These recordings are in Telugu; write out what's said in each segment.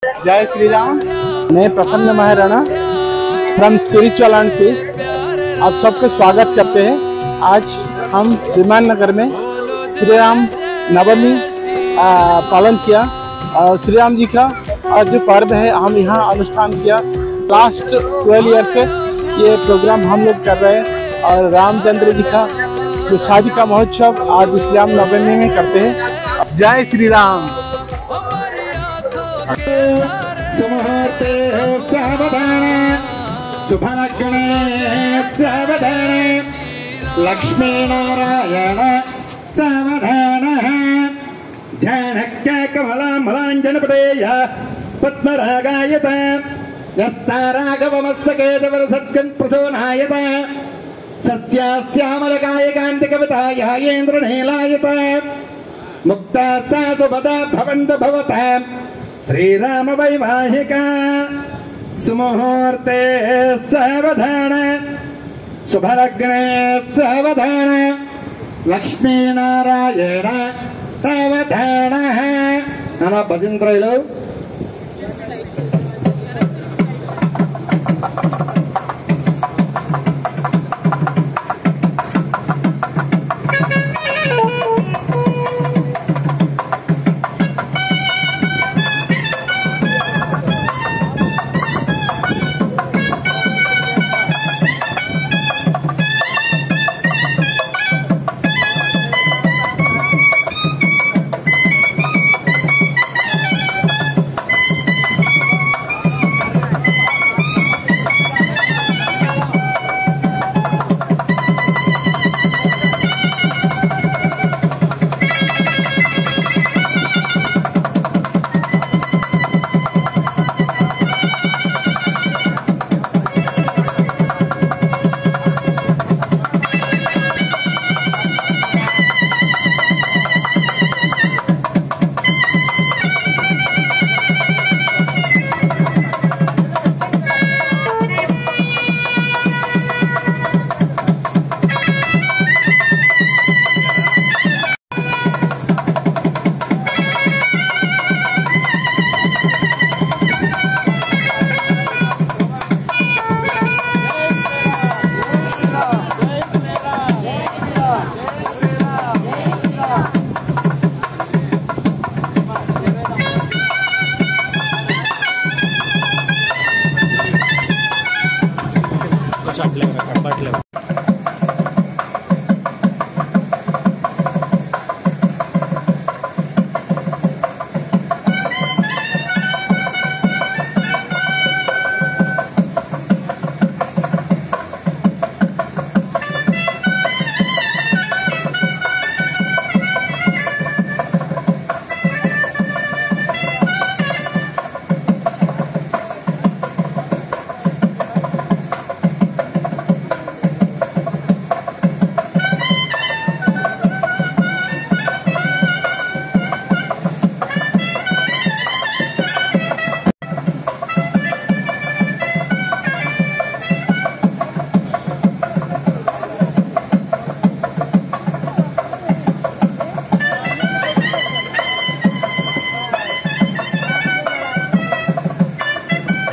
जय श्री राम। मैं Prasanna Maharana from spiritual and peace आप सबको स्वागत करते हैं। आज हम विमान नगर में श्री राम नवमी पालन किया। श्री राम जी का जो पर्व है हम यहाँ अनुष्ठान किया। लास्ट 12 ईयर से ये प्रोग्राम हम लोग कर रहे हैं और रामचंद्र जी का जो शादी का महोत्सव आज श्री राम नवमी में करते हैं। जय श्री राम। सुमुहूर्ते सावधान शुभलग्ने सावधान लक्ष्मी नारायण सावधान जानक्य कमलांजनपतेय पद्मरागायत यस्ताराघवमस्तके तवरसत्कन् प्रसोनायत सस्याश्यामलकाय कान्तिकवताय इन्द्रनीलायत मुक्तास्ता सुभदा भवन्तु भवताम् श्रीराम वैवाहिका सुमुहूर्ते सावधान शुभलग्ने सावधान लक्ष्मी नारायण सावधान नाना भजंत्रयिलो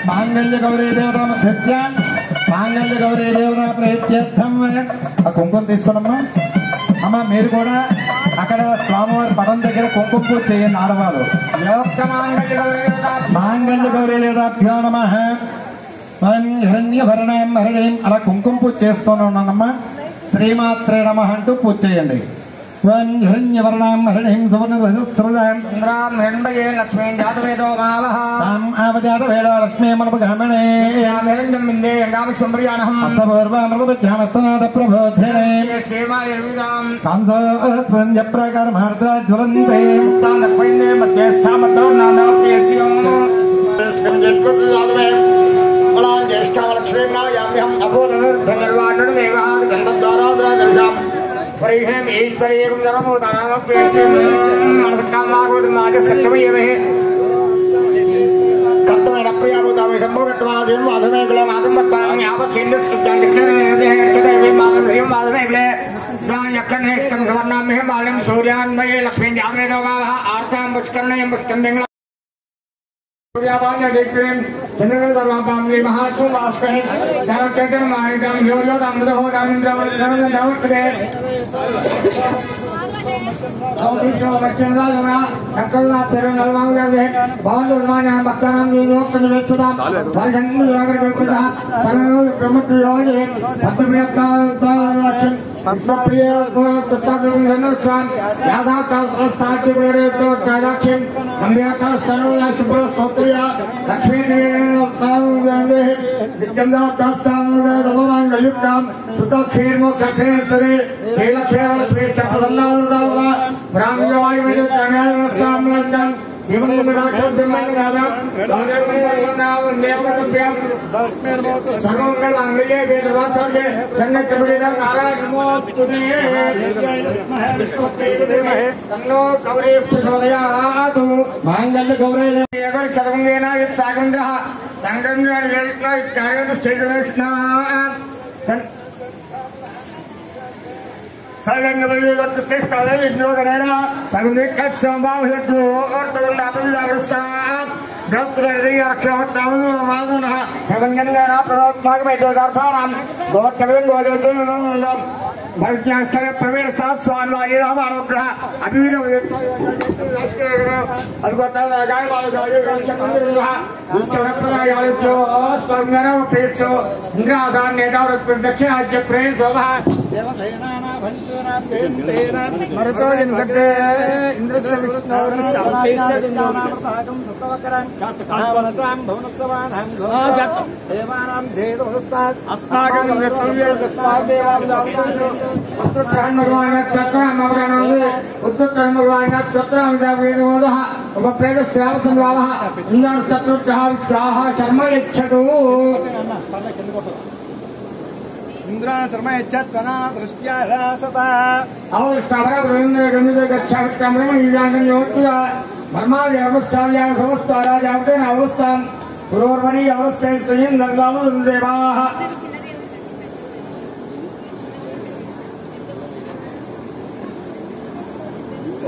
मांगल्य गौरी देवता मध्य मांगल्य गौरी देवता प्रत्यर्थम కుంకుమ తీసుకున్నమ్మా అమ్మ మీరు కూడా అక్కడ స్వామివారి పటం దగ్గర కుంకుమ పూజ చేయండి ఆడవాళ్ళు మాంగళ్య గౌరీ దేవతాభ్యో నమః హిరణ్యభరణం హరిణీం అలా కుంకుమ పూజ చేస్తూనే ఉన్నానమ్మా శ్రీమాత్రే నమః అంటూ పూజ చేయండి हिरण्यवर्णां हरिणीं सुवर्णरजस्रजां चन्द्रां हिरण्मये लक्ष्मीं जातवेदो मावः ताम् आवजातवेदो लक्ष्मीमनुपगामिने हिरण्यं विन्दे गामशुम्भ्रियाणहम् अस्तपूर्वामृतविद्यामस्तनाथप्रभोधने सेवायर्विदां कांसोस्पञ्जप्रकारमार्द्राज्वलन्ते तां लक्ष्मीन्दे मध्ये स्थामद्दौर्नानाप्यस्यं स्पञ्जत्वजातवे फलां ज्येष्ठालक्ष्मीम्नायाम्यहम् अभूतनिर्धनिर्वाणमेवाः गन्धद्वाराद्राजर्षाम् परिहेम ईश्वरीय गुणरमोदानाप्यस्यं मनसकामागुणमाज सत्यमयेवे कत्तमेण प्रियाभूतावे संभोगत्वादिं माधवेगले माधवत्वां यावसिन्दस्कृत्यां दिक्लने माधवे माधवेगले यक्षणे संसवर्णाम्ये मालिं सूर्यान्मये लक्ष्मीं जातवेदो गावः आर्तां पुष्कर्णयं पुष्कन्दिं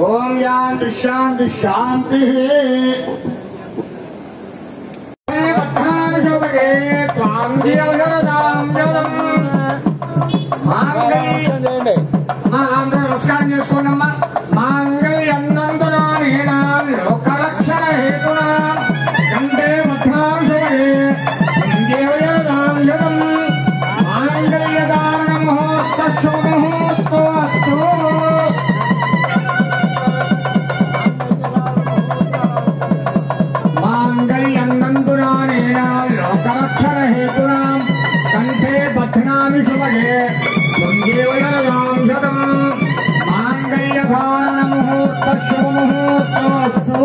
ओम शांति शांति शांति నమస్కారం చేసుకోండమ్మా లోకరక్షణ హేతునా కంటే మాంగళ్యదాన ముహూర్త శుభముహూర్తోస్తు లోకరక్షణ హేతునా కంఠే బధ్నామి శుభగే శతం మాంగళ్యధారణ ముహూర్త శుభముహూర్తోస్తు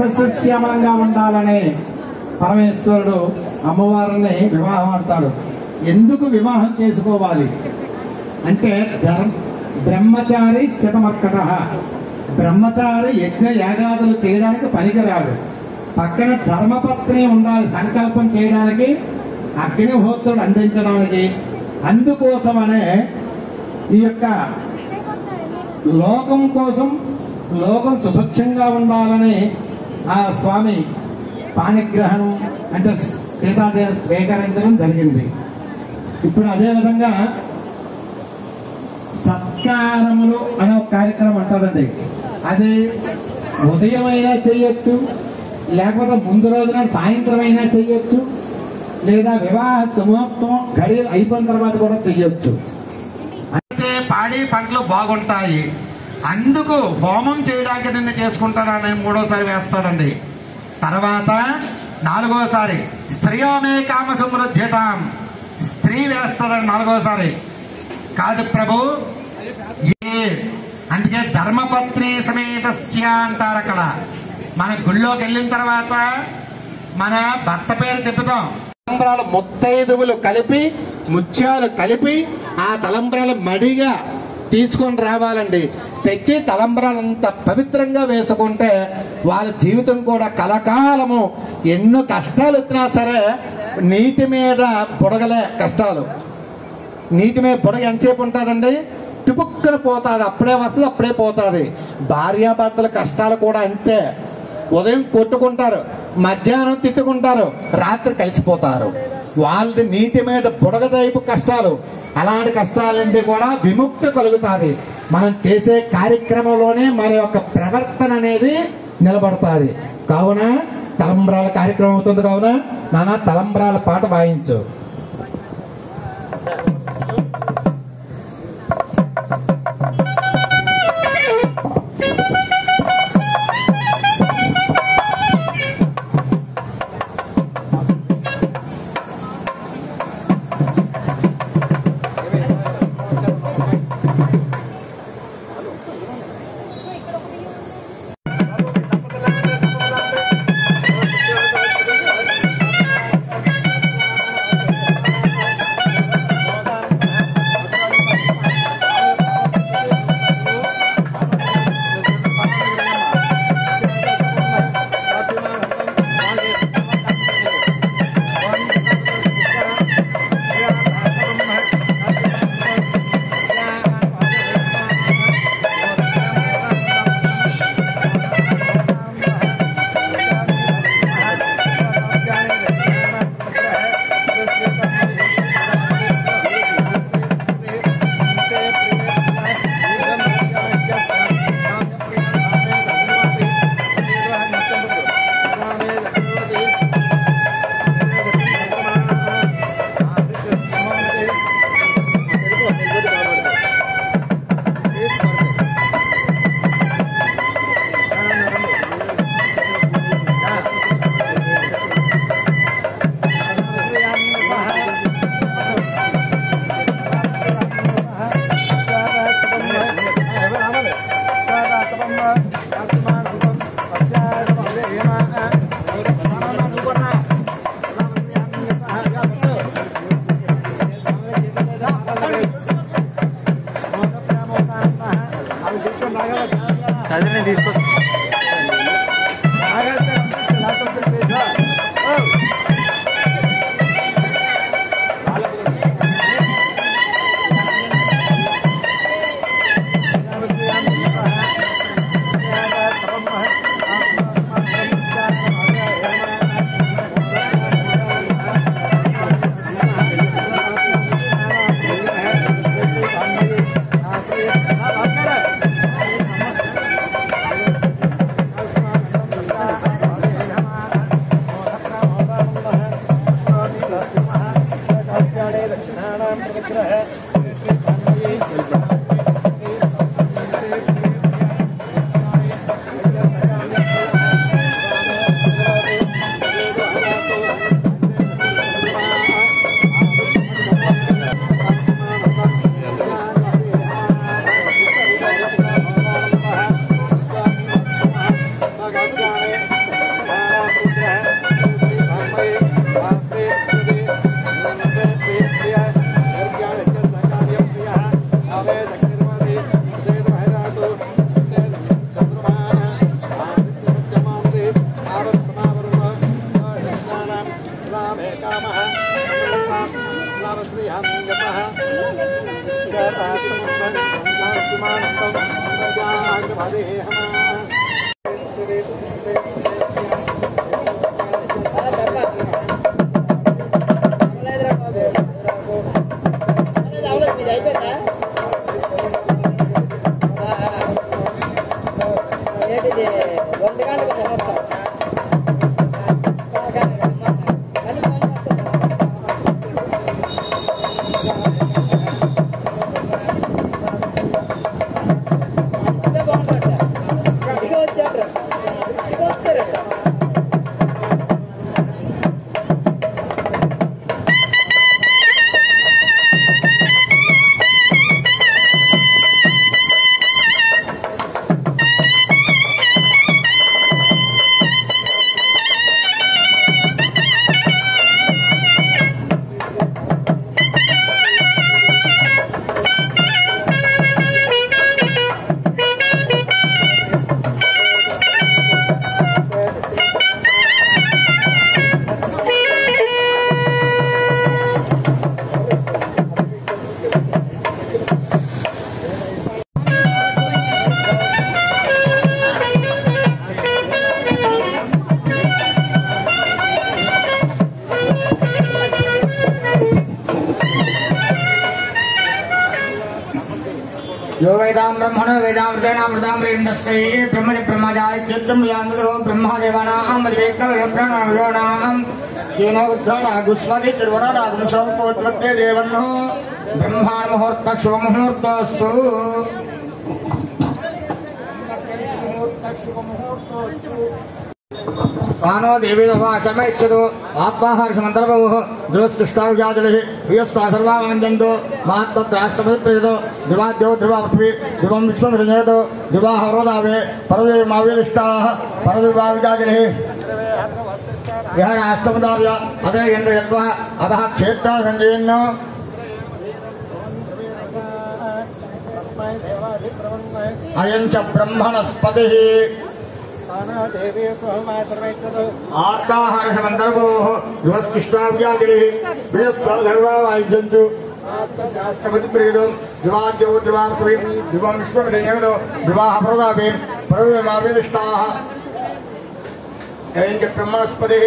సస్యశ్యామలంగా ఉండాలనే పరమేశ్వరుడు అమ్మవారిని వివాహం ఆడతాడు. ఎందుకు వివాహం చేసుకోవాలి అంటే బ్రహ్మచారి శతమర్కట, బ్రహ్మచారి యజ్ఞ యాగాదులు చేయడానికి పనికిరాడు. పక్కన ధర్మపత్ని ఉండాలి, సంకల్పం చేయడానికి, అగ్నిహోత్రుడు అందించడానికి. అందుకోసమనే ఈ యొక్క లోకం కోసం లోకం సుభిక్షంగా ఉండాలని ఆ స్వామి పాణిగ్రహణం అంటే సీతాదేవి స్వీకరించడం జరిగింది. ఇప్పుడు అదేవిధంగా సత్కారములు అనే ఒక కార్యక్రమం ఉంటుందండి. అది ఉదయం అయినా చేయొచ్చు, లేకపోతే ముందు రోజున సాయంత్రం అయినా చేయొచ్చు, లేదా వివాహ సుముహూర్తం గడి అయిపోయిన తర్వాత కూడా చెయ్యొచ్చు. అయితే పాడి పంటలు బాగుంటాయి, అందుకు హోమం చేయడానికి నిన్ను చేసుకుంటాడని మూడోసారి వేస్తాడండి. తర్వాత నాలుగోసారి స్త్రీయోమే కామ సమృద్ధితాం, స్త్రీ వేస్తాడని నాలుగోసారి. కాదు ప్రభు, అందుకే ధర్మపత్ని సమేతస్య అంటారు. అక్కడ మన గుళ్ళోకి వెళ్ళిన తర్వాత మన భర్త పేరు చెప్తాం. తలంబ్రాలు ముత్తైదువులు కలిపి ముత్యాలు కలిపి ఆ తలంబ్రాలు మడిగా తీసుకొని రావాలండి. తెచ్చి తలంబ్రాలంత పవిత్రంగా వేసుకుంటే వాళ్ళ జీవితం కూడా కలకాలము ఎన్నో కష్టాలు వచ్చినా సరే నీటి మీద బుడగలే కష్టాలు. నీటి మీద బుడగ ఎంతసేపు ఉంటుందండి? టుపుక్కన పోతుంది, అప్పుడే వస్తుంది అప్పుడే పోతుంది. భార్యాభర్తల కష్టాలు కూడా అంతే. ఉదయం కొట్టుకుంటారు, మధ్యాహ్నం తిట్టుకుంటారు, రాత్రి కలిసిపోతారు. వాళ్ళది నీటి మీద బుడగ టైపు కష్టాలు. అలాంటి కష్టాలంటే కూడా విముక్తి కలుగుతుంది. మనం చేసే కార్యక్రమంలోనే మన యొక్క ప్రవర్తన అనేది నిలబడుతుంది. కావున తలంబ్రాల కార్యక్రమం అవుతుంది. కావున నాన్న తలంబ్రాల పాట వాయించు. यो वेदां ब्रह्मणो वेदामृतेनामृतामृतस्मै ब्रह्मणि ब्रह्मजाय चित्रं यामदो ब्रह्मदेवानां मद्वेक्कविप्रणयोनां सेनोद्धरणा गुस्वति तिरुवनरागुंसोपोत्रत्ते देवन्नो ब्रह्माण्मुहूर्त शुभमुहूर्तोऽस्तु सानो देवी शर्मयच्छतु आत्माहारसमन्तर्भवः ध्रुवस्कृष्टाविजातुः प्रियस्ता सर्वानन्दन्तु महत्त्वत्राष्टपतिप्रजतो ध्रुवाद्यो ध्रुवापृथ्वी ध्रुवं विश्वमिदनेतो ध्रुवाहरोदावे परदेवमाविलिष्टाः परदेवाविजातुः यः राष्ट्रपदाव्य अतः यन्द्रयत्वः अतः क्षेत्रासञ्जयन् अयं च ब्रह्मणस्पतिः आत्माहारसमन्तर्भवः ध्रुवस्कृष्टाविजातुः प्रियस्ता सर्वावायुजन्तु राष्ट्रपतिप्रियतो ध्रुवाद्यो ध्रुवापृथ्वी ध्रुवं विश्वमिदनेतो ध्रुवाहरोदावे परदेवमाविलिष्टाः ब्रह्मणस्पतिः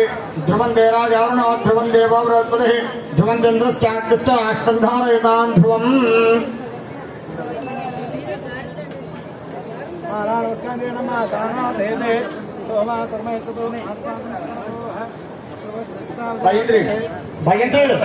ध्रुवं देराजारुणो ध्रुवं देवो बृहस्पतिः ध्रुवं चन्द्रश्चाग्निश्चराष्ट्रं धारयतां ध्रुवम् భయంత్రుడు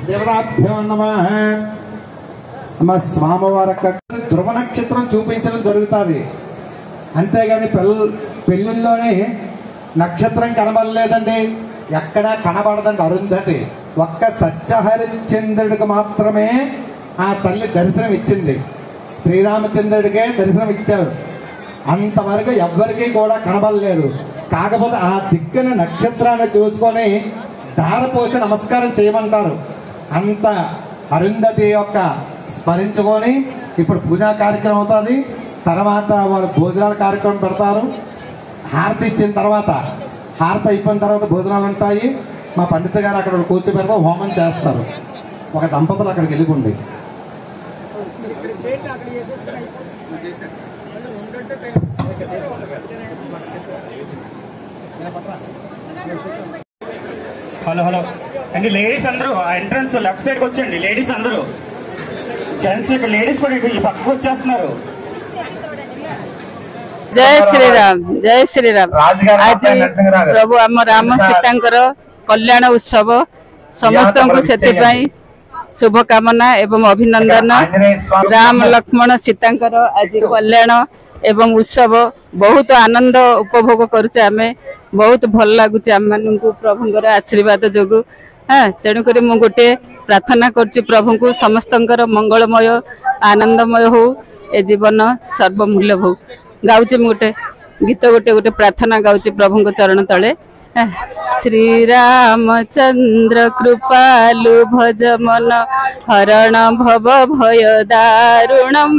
దేవతాభ్యో నమః. స్వామివారి ధ్రువ నక్షత్రం చూపించడం జరుగుతుంది. అంతేగాని పెళ్ళిళ్ళలోనే నక్షత్రం కనబడలేదండి, ఎక్కడా కనబడదండి అరుంధతి. ఒక్క సత్యహరిశ్చంద్రుడికి మాత్రమే ఆ తల్లి దర్శనం ఇచ్చింది. శ్రీరామచంద్రుడికే దర్శనం ఇచ్చారు. అంతవరకు ఎవ్వరికీ కూడా కనబడలేదు. కాకపోతే ఆ దిక్కున నక్షత్రాన్ని చూసుకొని దారపోసి నమస్కారం చేయమంటారు. అంత అరుంధతి యొక్క స్మరించుకొని ఇప్పుడు పూజా కార్యక్రమం అవుతుంది. తర్వాత వాళ్ళు భోజనాల కార్యక్రమం పెడతారు. హారతి ఇచ్చిన తర్వాత, హారతి అయిపోయిన తర్వాత భోజనాలు ఉంటాయి. మా పండిత గారు అక్కడ కూర్చోబెడతా హోమం చేస్తారు. ఒక దంపతులు అక్కడికి వెళ్ళిపోండి. హలో హలో అండి, లేడీస్ అందరూ ఎంట్రన్స్ లెఫ్ట్ సైడ్కి వచ్చండి. లేడీస్ అందరూ, జెంట్స్ ఇక్కడ, లేడీస్ కూడా ఈ పక్కకు వచ్చేస్తున్నారు. जय श्री राम, जय श्री राम। आज प्रभु आम राम सीतांकर कल्याण उत्सव समस्त को शुभकामना एवं अभिनंदन। राम लक्ष्मण सीतांकर आज कल्याण एवं उत्सव बहुत आनंद उपभोग करुचे। आमे बहुत भल लगुच आम मान प्रभुंकर आशीर्वाद जोगु। हाँ, तेणुक मु गोटे प्रार्थना करुच्ची प्रभु को समस्तंकर मंगलमय आनंदमय हो, ए जीवन सर्वमूल्य हो। गाउची गोटे गीत गोटे गोटे प्रार्थना गाउची प्रभु चरण तले। श्री रामचंद्र कृपालु भज मन हरण भव भय दारुणम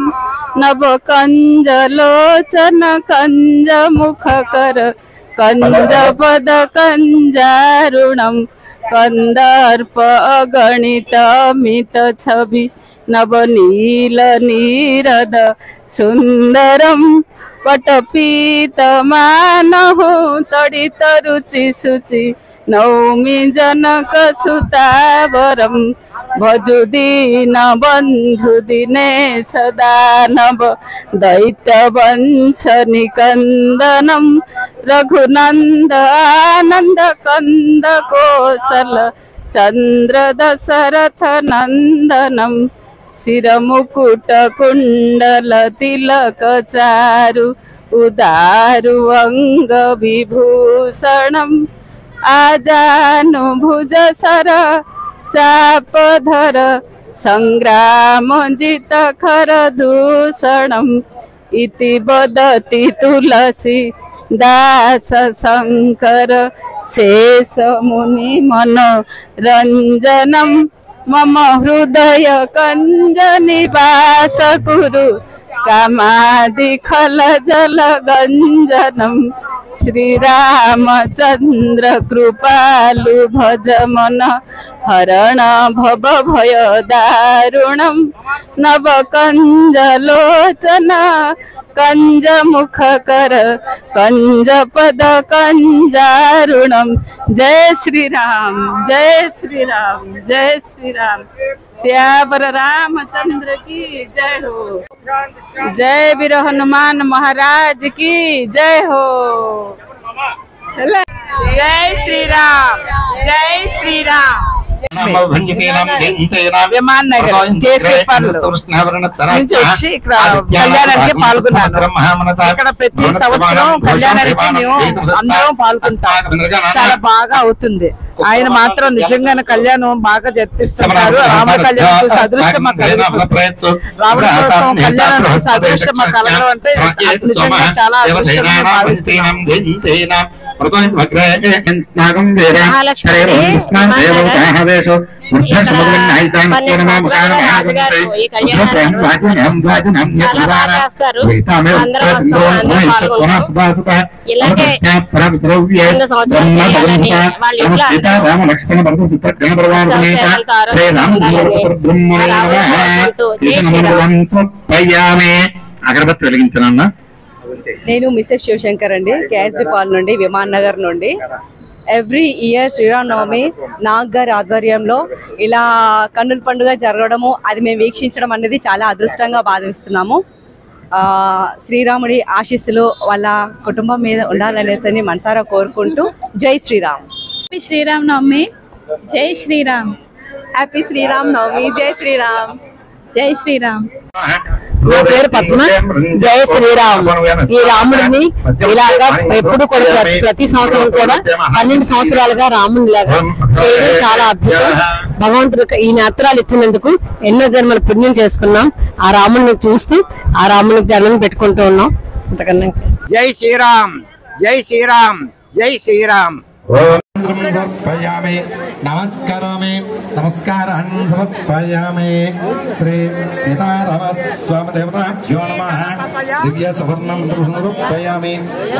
नव कंज लोचन कंज मुख कर कंज पद कंजारुणम कंदर्प अगणित अमित छवि नव नील नीरद सुंदरम पटपीत मानहु तड़ित रुचि शुचि नौमी जनक सुतावरम भजु दीन बंधु दिने सदानव दैत्य वंश निकंदनम रघुनंद आनंद कंद कौशल चंद्र दशरथ नंदनम शिर मुकुट कुंडल तिलक चारु उदारु अंग विभूषणम आजानु भुज सर चापधर संग्राम जित खर दूषणम इति वदति तुलसी दास शंकर शेष मुनि मनोरंजनम मम हृदय कंज निवास कुरु कामादि खल जल गंजनम श्री रामचंद्र कृपालु भज मन हरण भव भय दारुणम नव कंज लोचन कंज मुख कर कंज पद कंजारुणम। जय श्री राम, जय श्री राम, जय श्री राम। श्यावर रामचंद्र की जय हो। जय वीर हनुमान महाराज की जय हो। जय श्री राम, जय श्री राम। విమాన్ నగర్ నుంచి వచ్చి ఇక్కడ కళ్యాణానికి పాల్గొన్నాను. ఇక్కడ ప్రతి సంవత్సరం కళ్యాణానికి మేము అందరం పాల్గొంటాం. చాలా బాగా అవుతుంది. ఆయన మాత్రం నిజంగానే కళ్యాణం బాగా జరిపిస్తున్నారు. రాముడి కళ్యాణం చూసి అదృష్టం మాకు కలుగుతుంది. రాముడి కోసం కళ్యాణం చూసి అదృష్టం మాకు కలగడం అంటే నిజంగా చాలా అదృష్టంగా భావిస్తున్నాం. అగరబత్తి వెలిగించనన్నా. నేను మిసెస్ శివశంకర్ అండి, కేఎస్బి పాల్ నుండి, విమాన్ నగర్ నుండి. ఎవ్రీ ఇయర్ శ్రీరామనవమి నాగ్ గారి ఆధ్వర్యంలో ఇలా కన్నుల పండుగ జరగడము, అది మేము వీక్షించడం అనేది చాలా అదృష్టంగా భావిస్తున్నాము. శ్రీరాముడి ఆశీస్సులు వాళ్ళ కుటుంబం మీద ఉండాలనేసి మనసారా కోరుకుంటూ జై శ్రీరామ్. హ్యాపీ శ్రీరామ్ నవమి, జై శ్రీరామ్. హ్యాపీ శ్రీరామ్ నవమి, జై శ్రీరామ్, జై శ్రీరామ్. నా పేరు పద్మ. జై శ్రీరామ్. ఈ రాముడిని ఇలాగా ఎప్పుడు కూడా ప్రతి సంవత్సరం కూడా 12 సంవత్సరాలుగా రాముని లాగా చేయడం చాలా అద్భుతం. భగవంతుడు ఈ నేత్రాలు ఇచ్చినందుకు ఎన్నో జన్మల పుణ్యం చేసుకున్నాం. ఆ రాముడిని చూస్తూ ఆ రామునికి దండం పెట్టుకుంటూ ఉన్నాం. అంతకన్నా జై శ్రీరామ్, జై శ్రీరామ్, జై శ్రీరామ్. సమర్పయామి నమస్కరోమి నమస్కారాన్ సమర్పయామి. శ్రీ సీతారామస్వామి దేవతాభ్యో నమః. దివ్య సువర్ణం సమర్పయామి.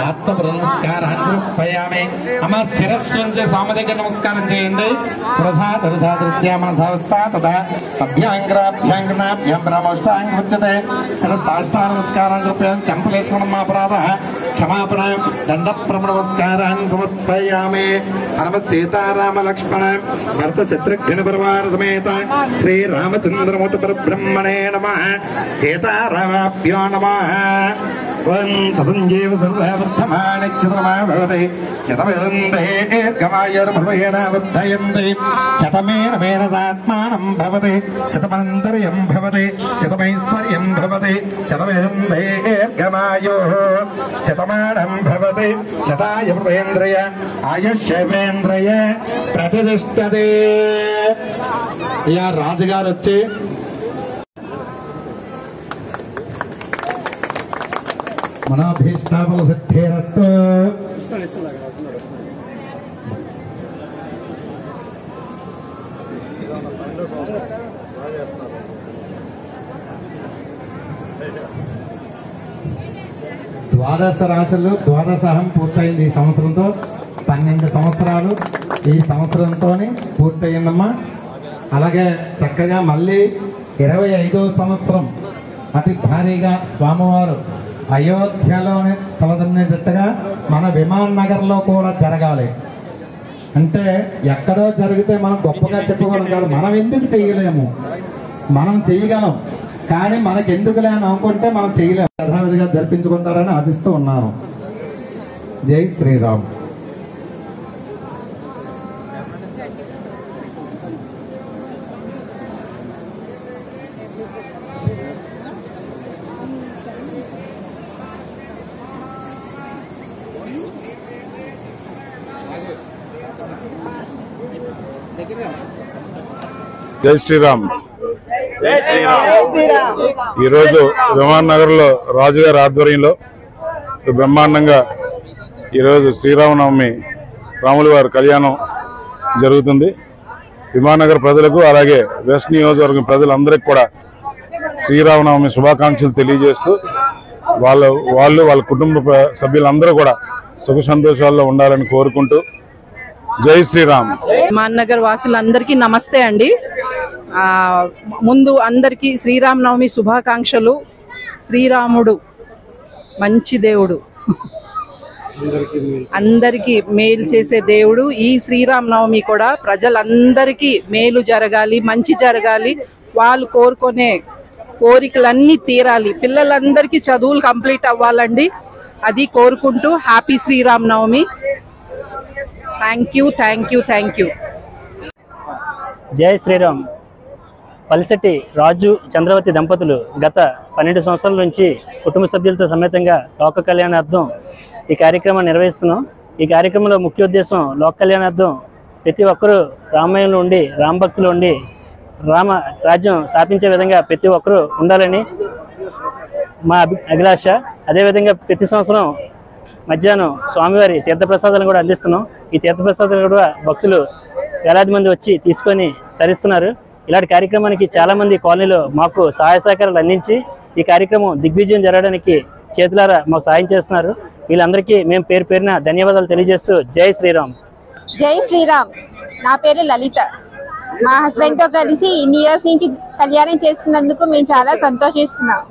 ఆత్మ నమస్కారాన్ సమర్పయామి. అమ్మ శిరస్సు నుంచి స్వామి దగ్గర నమస్కారం చేయండి. ప్రసాదృశ్యామనసావస్థ తదా అభ్యాంగ్రాభ్యాంగనాభ్యాం బ్రహ్మోష్టాంగ ఉచ్యతే. శిరస్థాష్టాన నమస్కారాన్ని రూపయామి. చెంపలేసుకోవడం అపరాధ క్షమాపణ. దండ నమస్కారాన్ని సమర్పయామి. నమ సీతారామ లక్ష్మణ భరత శత్రుఘ్న పరివార సమేత శ్రీ రామచంద్రమూర్తి పరబ్రహ్మణే నమః. సీతారామాభ్యో నమః. ఓం సతంజీవ సర్వవర్ధమానిత్యతమా భవతి శతమిదంతే దీర్ఘమాయుర్మృతేన వర్ధయంతి శతమేనమేనదాత్మానం భవతి శతమనంతర్యం భవతి శతమైశ్వర్యం భవతి శతమిదంతే దీర్ఘమాయుః శతమానం భవతి శతాయుర్వేంద్రియ ఆయుష్యేంద్రియ ప్రతిష్టతే. రాజుగారు వచ్చి మనోభీష్టాఫల సిద్ధిరస్తు. ద్వాదశ రాశులు ద్వాదశహం పూర్తయింది. ఈ సంవత్సరంతో 12 సంవత్సరాలు ఈ సంవత్సరంతో పూర్తయిందమ్మా. అలాగే చక్కగా మళ్ళీ 25వ సంవత్సరం అతి భారీగా స్వామివారు అయోధ్యలోనే తలదన్నేటట్టుగా మన విమాన్ నగర్ లో కూడా జరగాలి. అంటే ఎక్కడో జరిగితే మనం గొప్పగా చెప్పుకోవడం కాదు. మనం ఎందుకు చేయలేము, మనం చేయగలం, కానీ మనకి ఎందుకులే అని అనుకుంటే మనం చేయలేము. యథావిధిగా జరిపించుకుంటారని ఆశిస్తూ ఉన్నాను. జై శ్రీరామ్. జై శ్రీరామ్. ఈరోజు విమాన్ నగర్ లో రాజుగారి ఆధ్వర్యంలో బ్రహ్మాండంగా ఈరోజు శ్రీరామనవమి రాముల వారి కళ్యాణం జరుగుతుంది. విమాననగర్ ప్రజలకు అలాగే వెస్ట్ నియోజకవర్గం ప్రజలందరికీ కూడా శ్రీరామనవమి శుభాకాంక్షలు తెలియజేస్తూ వాళ్ళ కుటుంబ సభ్యులందరూ కూడా సుఖ సంతోషాల్లో ఉండాలని కోరుకుంటూ జై శ్రీరామ్. విమాన్ నగర్ వాసులందరికీ నమస్తే అండి. ముందు అందరికీ శ్రీరామనవమి శుభాకాంక్షలు. శ్రీరాముడు మంచి దేవుడు, అందరికీ మేలు చేసే దేవుడు. ఈ శ్రీరామనవమి కూడా ప్రజలందరికీ మేలు జరగాలి, మంచి జరగాలి, వాళ్ళు కోరుకునే కోరికలన్నీ తీరాలి, పిల్లలందరికీ చదువులు కంప్లీట్ అవ్వాలండి. అది కోరుకుంటూ happy Sriramanavami. Thank you, thank you, thank you. జై శ్రీరామ్. పలిశెట్టి రాజు చంద్రవతి దంపతులు గత 12 సంవత్సరాల నుంచి కుటుంబ సభ్యులతో సమేతంగా లోక కళ్యాణార్థం ఈ కార్యక్రమాన్ని నిర్వహిస్తున్నాం. ఈ కార్యక్రమంలో ముఖ్య ఉద్దేశం లోక కళ్యాణార్థం ప్రతి ఒక్కరూ రామాయణంలో ఉండి, రామభక్తులు ఉండి, రామ రాజ్యం స్థాపించే విధంగా ప్రతి ఒక్కరూ ఉండాలని మా అభిలాష. అదేవిధంగా ప్రతి సంవత్సరం మధ్యాహ్నం స్వామివారి తీర్థప్రసాదాలను కూడా అందిస్తున్నాం. ఈ తీర్థప్రసాదాలు కూడా భక్తులు వేలాది మంది వచ్చి తీసుకొని తరిస్తున్నారు. ఇలాంటి కార్యక్రమానికి చాలామంది కాలనీలో మాకు సహాయ సహకారాలు అందించి ఈ కార్యక్రమం దిగ్విజయం జరగడానికి చేతులారా మాకు సాయం చేస్తున్నారు. వీళ్ళందరికీ మేము పేరు పేరున ధన్యవాదాలు తెలియజేస్తూ జై శ్రీరామ్. జై శ్రీరామ్. నా పేరు లలిత. మా హస్బెండ్తో కలిసి ఇన్ని ఇయర్స్ నుంచి కళ్యాణం చేస్తున్నందుకు మేము చాలా సంతోషిస్తున్నాం.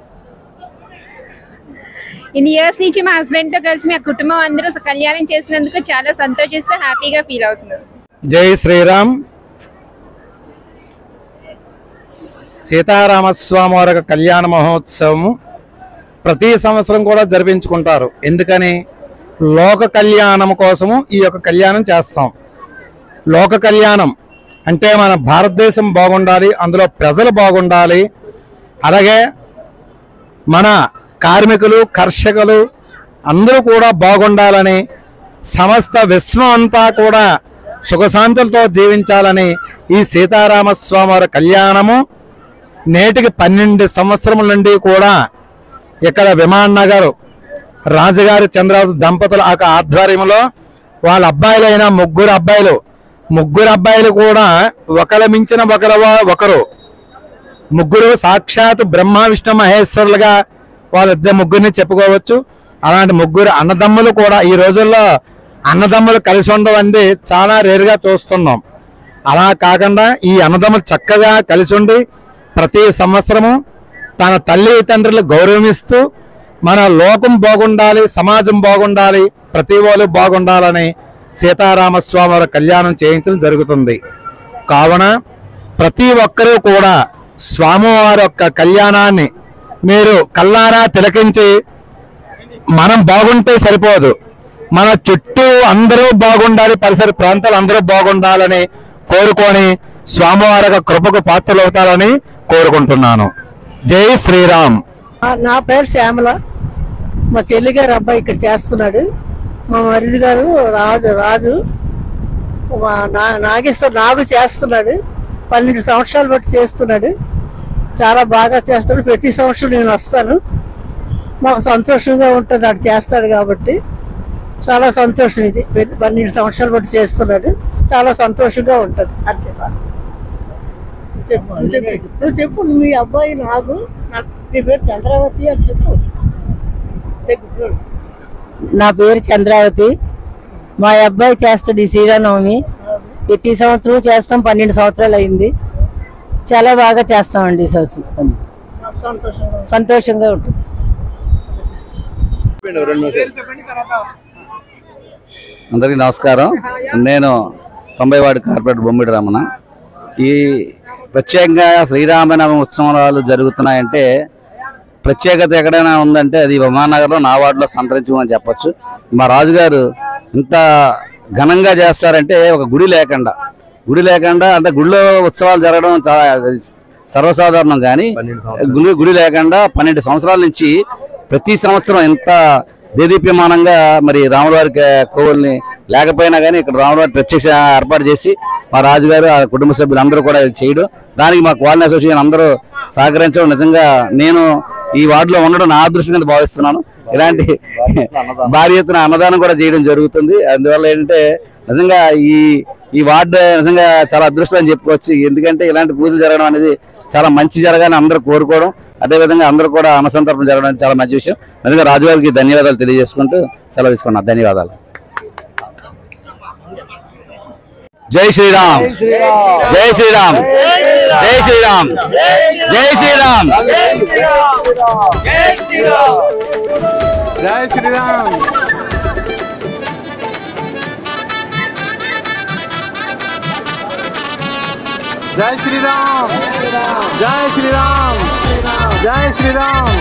ఇన్ని ఇయర్స్ నుంచి మా హస్బెండ్తో కలిసి మా కుటుంబం అందరూ కళ్యాణం చేసినందుకు చాలా సంతోషిస్తూ హ్యాపీగా ఫీల్ అవుతున్నారు. జై శ్రీరామ్. సీతారామస్వామి వారి కళ్యాణ మహోత్సవము ప్రతి సంవత్సరం కూడా జరిపించుకుంటారు. ఎందుకని? లోక కళ్యాణం కోసము ఈ యొక్క కళ్యాణం చేస్తాం. లోక కళ్యాణం అంటే మన భారతదేశం బాగుండాలి, అందులో ప్రజలు బాగుండాలి, అలాగే మన కార్మికులు, కర్షకులు అందరూ కూడా బాగుండాలని, సమస్త విశ్వం అంతా కూడా సుఖశాంతులతో జీవించాలని ఈ సీతారామస్వామి వారి కళ్యాణము నేటికి 12 సంవత్సరముల నుండి కూడా ఇక్కడ విమాన్ నగర్ రాజుగారి చంద్రవతి దంపతుల ఆధ్వర్యంలో వాళ్ళ అబ్బాయిలైన ముగ్గురు అబ్బాయిలు కూడా ఒకరు మించిన ఒకరు ముగ్గురు సాక్షాత్ బ్రహ్మ విష్ణు మహేశ్వరులుగా వాళ్ళిద్దరు ముగ్గురిని చెప్పుకోవచ్చు. అలాంటి ముగ్గురు అన్నదమ్ములు కూడా ఈ రోజుల్లో అన్నదమ్ములు కలిసి ఉండవండి చాలా రేరుగా చూస్తున్నాం. అలా కాకుండా ఈ అన్నదమ్ములు చక్కగా కలిసి ఉండి ప్రతి సంవత్సరము తన తల్లి తండ్రులు గౌరవిస్తూ మన లోకం బాగుండాలి, సమాజం బాగుండాలి, ప్రతి వాళ్ళు బాగుండాలని సీతారామస్వామి వారి కళ్యాణం చేయించడం జరుగుతుంది. కావున ప్రతి ఒక్కరూ కూడా స్వామివారి యొక్క కళ్యాణాన్ని మీరు కల్లారా తిలకించి మనం బాగుంటే సరిపోదు, మన చుట్టూ అందరూ బాగుండాలి, పరిసర ప్రాంతాలు అందరూ బాగుండాలని కోరుకొని స్వామివారి యొక్క కృపకు పాత్రలవుతారని కోరుకుంటున్నాను. జై శ్రీరామ్. నా పేరు శ్యామల. మా చెల్లి గారు అబ్బాయి ఇక్కడ చేస్తున్నాడు. మా మరిది గారు రాజు నాగేశ్వర నాగు చేస్తున్నాడు. 12 సంవత్సరాలు బట్టి చేస్తున్నాడు. చాలా బాగా చేస్తాడు. ప్రతి సంవత్సరం నేను వస్తాను. మాకు సంతోషంగా ఉంటుంది అటు చేస్తాడు కాబట్టి. చాలా సంతోషం. ఇది 12 సంవత్సరాలు బట్టి చేస్తున్నాడు. చాలా సంతోషంగా ఉంటుంది. అంతే సార్. చెప్పు మీ అబ్బాయి నాగు, నీ పేరు చంద్రావతి అని చెప్పు. నా పేరు చంద్రావతి. మా అబ్బాయి చేస్తాడు ఈ శ్రీరామనవమి. ప్రతి సంవత్సరం చేస్తాం. 12 సంవత్సరాలు అయింది. చాలా బాగా చేస్తామండి ఈ సంవత్సరం. సంతోషంగా ఉంటుంది. అందరికీ నమస్కారం. నేను 90 వార్డు కార్పొరేటర్ బొమ్మిడి రమణ. ఈ ప్రత్యేకంగా శ్రీరామనవమి ఉత్సవాలు జరుగుతున్నాయంటే ప్రత్యేకత ఎక్కడైనా ఉందంటే అది విమాననగర్లో నా వార్డులో సంతరించమని చెప్పచ్చు. మా రాజుగారు ఇంత ఘనంగా చేస్తారంటే ఒక గుడి లేకుండా అంటే గుడిలో ఉత్సవాలు జరగడం చాలా సర్వసాధారణం. కానీ గుడి లేకుండా 12 సంవత్సరాల నుంచి ప్రతి సంవత్సరం ఇంత దేదీప్యమానంగా మరి రాములవారి కోవుల్ని లేకపోయినా కానీ ఇక్కడ రాములవారి ప్రత్యక్ష ఏర్పాటు చేసి మా రాజుగారు ఆ కుటుంబ సభ్యులు అందరూ కూడా చేయడం, దానికి మా కాలనీ అసోసియేషన్ అందరూ సహకరించడం నిజంగా నేను ఈ వార్డులో ఉండడం నా అదృష్టం కింద భావిస్తున్నాను. ఇలాంటి భారీ ఎత్తున అన్నదానం కూడా చేయడం జరుగుతుంది. అందువల్ల ఏంటంటే నిజంగా ఈ వార్డు నిజంగా చాలా అదృష్టం అని చెప్పుకోవచ్చు. ఎందుకంటే ఇలాంటి పూజలు జరగడం అనేది చాలా మంచి జరగాలని అందరూ కోరుకోవడం, అదేవిధంగా అందరూ కూడా అన్నసంతర్పణ జరగడం చాలా మంచి విషయం. నిజంగా రాజుగారికి ధన్యవాదాలు తెలియజేసుకుంటూ సెలవు తీసుకున్నాను. ధన్యవాదాలు. జై శ్రీరామ్. జై శ్రీరామ్. జై శ్రీరామ్. జై శ్రీరామ్. జై శ్రీరామ్. జై శ్రీరామ్. జై శ్రీరామ్. జై శ్రీరామ్.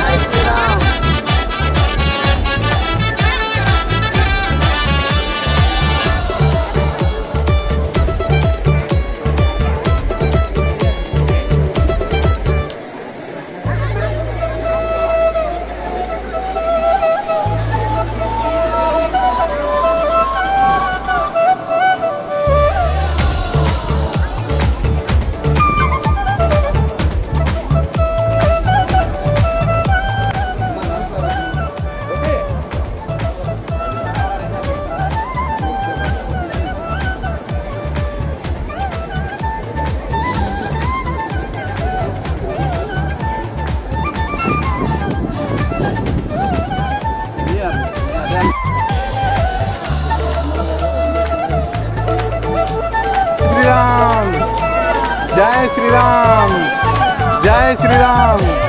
जय श्री राम. जय श्री राम.